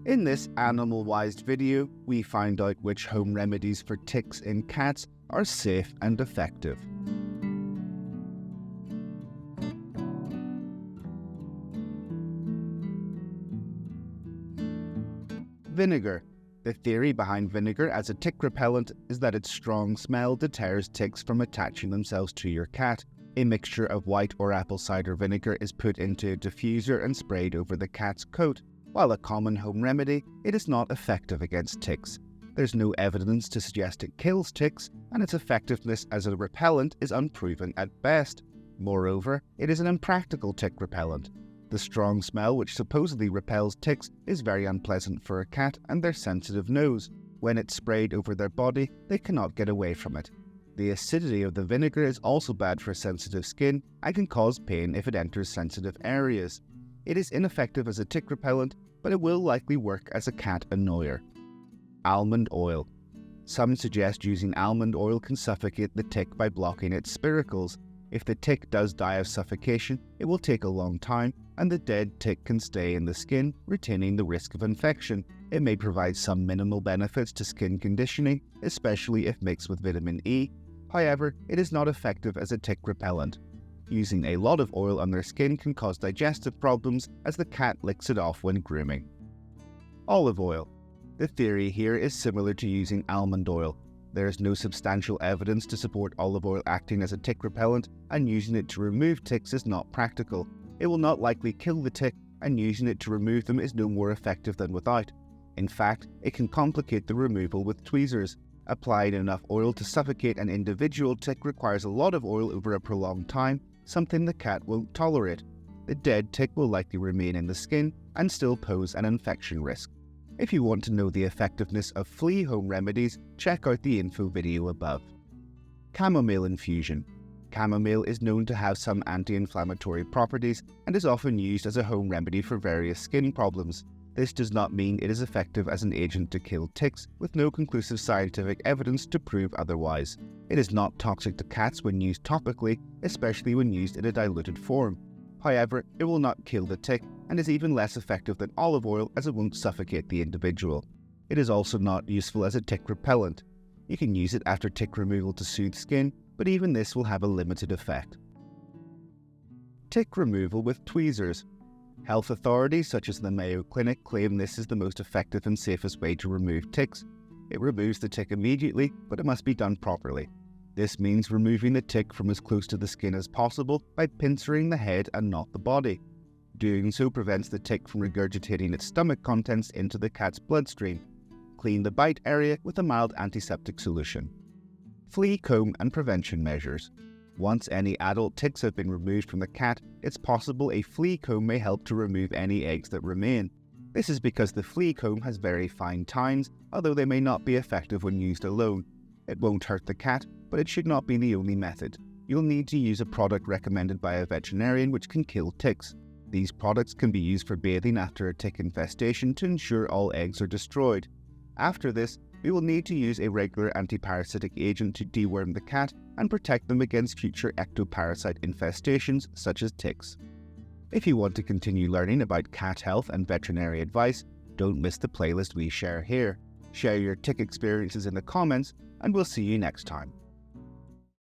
In this AnimalWised video, we find out which home remedies for ticks in cats are safe and effective. Vinegar. The theory behind vinegar as a tick repellent is that its strong smell deters ticks from attaching themselves to your cat. A mixture of white or apple cider vinegar is put into a diffuser and sprayed over the cat's coat. While a common home remedy, it is not effective against ticks. There's no evidence to suggest it kills ticks, and its effectiveness as a repellent is unproven at best. Moreover, it is an impractical tick repellent. The strong smell which supposedly repels ticks is very unpleasant for a cat and their sensitive nose. When it's sprayed over their body, they cannot get away from it. The acidity of the vinegar is also bad for sensitive skin and can cause pain if it enters sensitive areas. It is ineffective as a tick repellent, but it will likely work as a cat annoyer. Almond oil. Some suggest using almond oil can suffocate the tick by blocking its spiracles. If the tick does die of suffocation, it will take a long time, and the dead tick can stay in the skin, retaining the risk of infection. It may provide some minimal benefits to skin conditioning, especially if mixed with vitamin E. However, it is not effective as a tick repellent. Using a lot of oil on their skin can cause digestive problems as the cat licks it off when grooming. Olive oil. The theory here is similar to using almond oil. There is no substantial evidence to support olive oil acting as a tick repellent, and using it to remove ticks is not practical. It will not likely kill the tick, and using it to remove them is no more effective than without. In fact, it can complicate the removal with tweezers. Applying enough oil to suffocate an individual tick requires a lot of oil over a prolonged time, something the cat won't tolerate. The dead tick will likely remain in the skin and still pose an infection risk. If you want to know the effectiveness of flea home remedies, check out the info video above. Chamomile infusion. Chamomile is known to have some anti-inflammatory properties and is often used as a home remedy for various skin problems. This does not mean it is effective as an agent to kill ticks, with no conclusive scientific evidence to prove otherwise. It is not toxic to cats when used topically, especially when used in a diluted form. However, it will not kill the tick and is even less effective than olive oil as it won't suffocate the individual. It is also not useful as a tick repellent. You can use it after tick removal to soothe skin, but even this will have a limited effect. Tick removal with tweezers. Health authorities such as the Mayo Clinic claim this is the most effective and safest way to remove ticks. It removes the tick immediately, but it must be done properly. This means removing the tick from as close to the skin as possible by pincering the head and not the body. Doing so prevents the tick from regurgitating its stomach contents into the cat's bloodstream. Clean the bite area with a mild antiseptic solution. Flea comb and prevention measures. Once any adult ticks have been removed from the cat, it's possible a flea comb may help to remove any eggs that remain. This is because the flea comb has very fine tines, although they may not be effective when used alone. It won't hurt the cat, but it should not be the only method. You'll need to use a product recommended by a veterinarian which can kill ticks. These products can be used for bathing after a tick infestation to ensure all eggs are destroyed. After this, we will need to use a regular antiparasitic agent to deworm the cat and protect them against future ectoparasite infestations such as ticks. If you want to continue learning about cat health and veterinary advice, don't miss the playlist we share here. Share your tick experiences in the comments, and we'll see you next time.